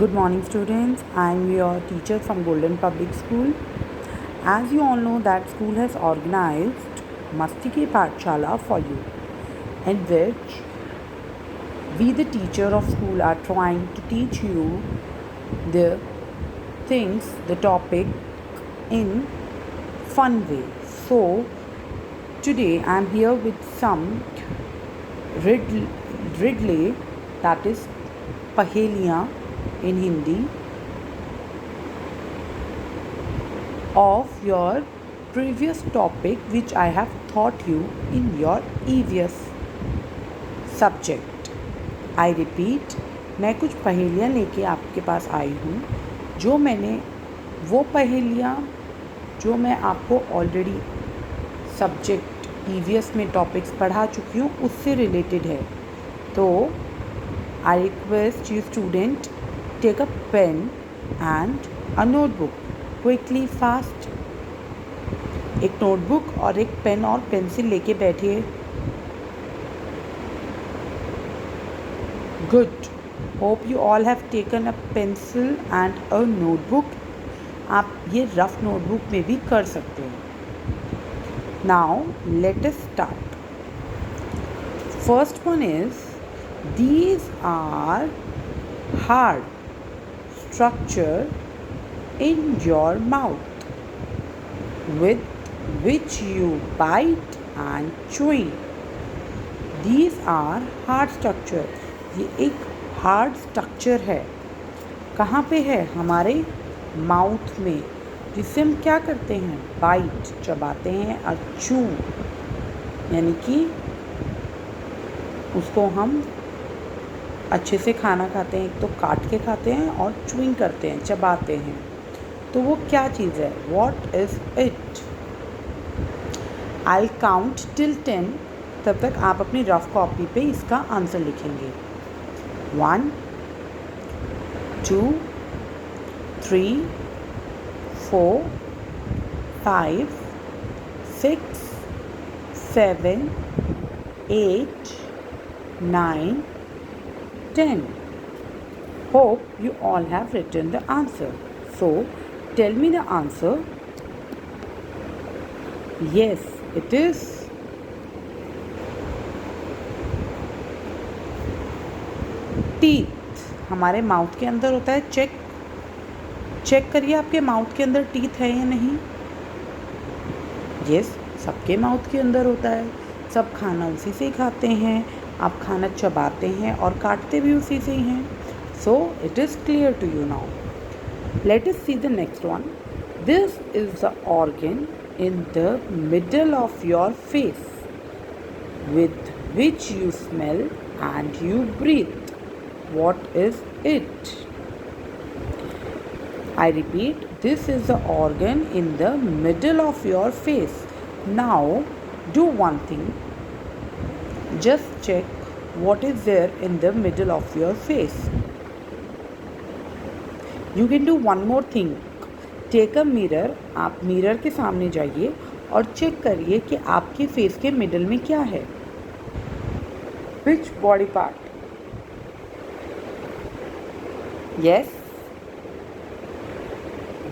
Good morning, students. I'm your teacher from Golden Public School. As you all know, that school has organized Masti Ki Pathshala for you, in which we, the teacher of school, are trying to teach you the things, the topic in fun way. So today I'm here with some riddle, that is paheliyan in Hindi, of your previous topic which I have taught you in your EVS subject. I repeat, मैं कुछ पहेलियाँ लेके आपके पास आई हूँ जो मैंने वो पहेलियाँ जो मैं आपको ऑलरेडी सब्जेक्ट EVS में टॉपिक्स पढ़ा चुकी हूँ उससे रिलेटेड है. तो I request you student, take a pen and a notebook. Quickly, fast. एक नोटबुक और एक पेन और पेंसिल लेके बैठिए. Good. Hope you all have taken a pencil and a notebook. आप ये रफ नोटबुक में भी कर सकते हैं. Now let us start. First one is, these are hard structure in your mouth with which you bite and chewing. These are hard structure. ये एक hard structure है. कहाँ पे है? हमारे माउथ में, जिससे हम क्या करते हैं? बाइट, चबाते हैं, और चू यानी कि उसको हम अच्छे से खाना खाते हैं. एक तो काट के खाते हैं और चूइंग करते हैं, चबाते हैं. तो वो क्या चीज़ है? What is it? I count till 10. तब तक आप अपनी रफ कॉपी पे इसका आंसर लिखेंगे. 1 2 3 4 5 6 7 8 9 10. Hope you all have written the answer. So tell me the answer. Yes, it is teeth. हमारे माउथ के अंदर होता है. चेक करिए आपके माउथ के अंदर टीथ है या नहीं. यस, सबके माउथ के अंदर होता है. सब खाना उसी से ही खाते हैं. आप खाना चबाते हैं और काटते भी उसी से ही हैं. So it is clear to you now. Let us see the next one. This is the organ in the middle of your face with which you smell and you breathe. What is it? I repeat, this is the organ in the middle of your face. Now do one thing. Just check what is there in the middle of your face. You can do one more thing. Take a mirror. आप mirror के सामने जाइए और check करिए कि आपके face के middle में क्या है. Which body part? Yes,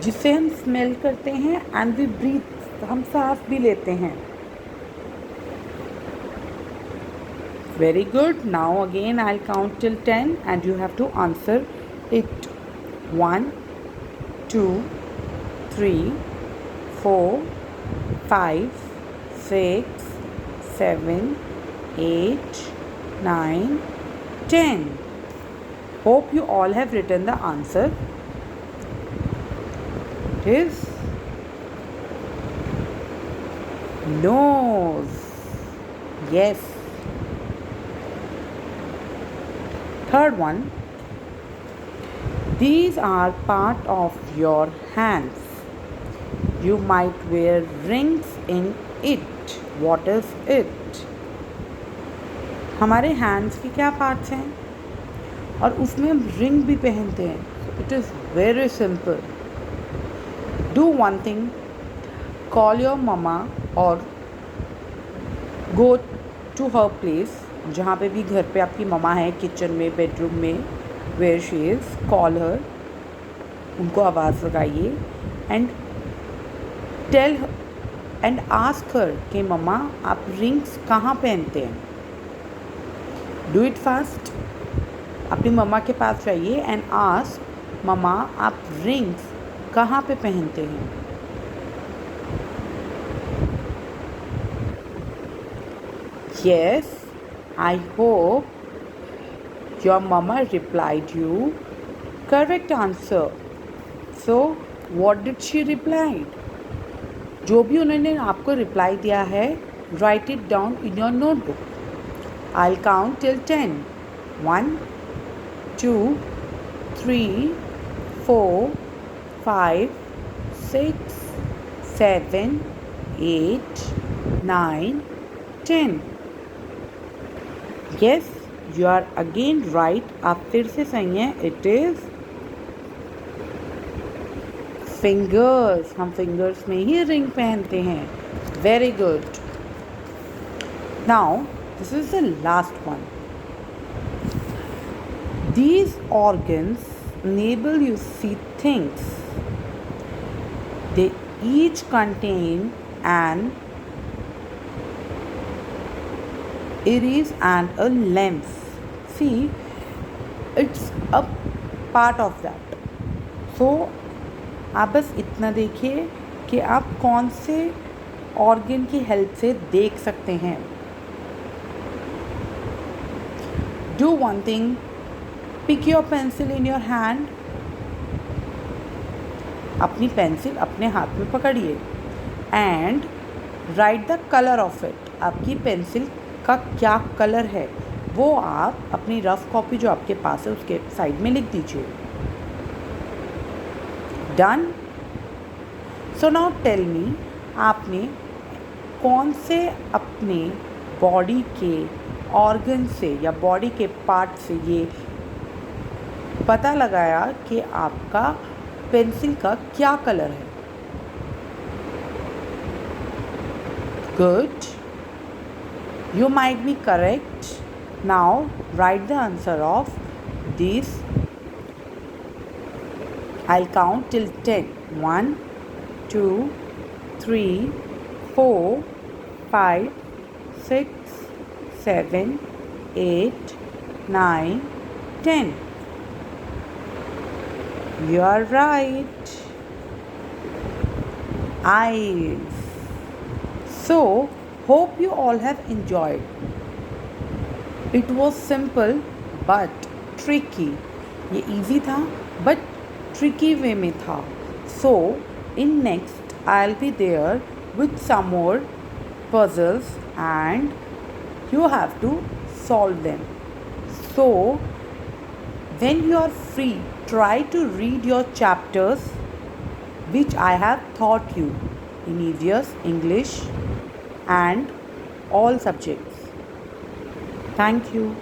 जिससे हम स्मेल करते हैं एंड वी ब्रीथ, हम सांस भी लेते हैं. Very good. Now again I'll count till 10 and you have to answer it. 1 2 3 4 5 6 7 8 9 10. Hope you all have written the answer. It is nose. Yes. Third one. These are part of your hands. You might wear rings in it. What is it? हमारे hands के क्या parts हैं और उसमें हम ring भी पहनते हैं. It is very simple. Do one thing. Call your mama और गो टू हर प्लेस. जहाँ पे भी घर पे आपकी ममा है, किचन में, बेडरूम में, where she is, call her, उनको आवाज़ लगाइए, and tell and ask her कि मम्मा आप रिंग्स कहाँ पहनते हैं. Do it fast. अपनी मम्मा के पास जाइए एंड आस्क मम्मा आप रिंग्स कहाँ पे पहनते हैं. Yes, I hope your mama replied you. Correct answer. So, what did she reply? जो भी उन्होंने आपको रिप्लाई दिया है, write it down in your notebook. I'll count till 10. 1, 2, 3, 4, 5, 6, 7, 8, 9, 10. Yes, you are again right. आप फिर से सही हैं. It is fingers. हम fingers में ही ring पहनते हैं. Very good. Now, this is the last one. These organs enable you see things. They each contain an iris and a lens. See, it's a part of that. So, आप बस इतना देखिए कि आप कौन से ऑर्गन की हेल्प से देख सकते हैं. Do one thing. Pick your pencil in your hand. अपनी पेंसिल अपने हाथ में पकड़िए and right the colour of it. आपकी पेंसिल का क्या कलर है वो आप अपनी रफ कॉपी जो आपके पास है उसके साइड में लिख दीजिए. Done. So now tell me, आपने कौन से अपने बॉडी के ऑर्गन से या बॉडी के पार्ट से ये पता लगाया कि आपका पेंसिल का क्या कलर है. Good. You might be correct. Now write the answer of these. I'll count till 10. 1, 2, 3, 4, 5, 6, 7, 8, 9, 10. You are right. Eyes. So, hope you all have enjoyed. It was simple but tricky. ये easy था but tricky way में था. So, in next I'll be there with some more puzzles and you have to solve them. So, when you are free, try to read your chapters which I have taught you in EVS, English and all subjects. Thank you.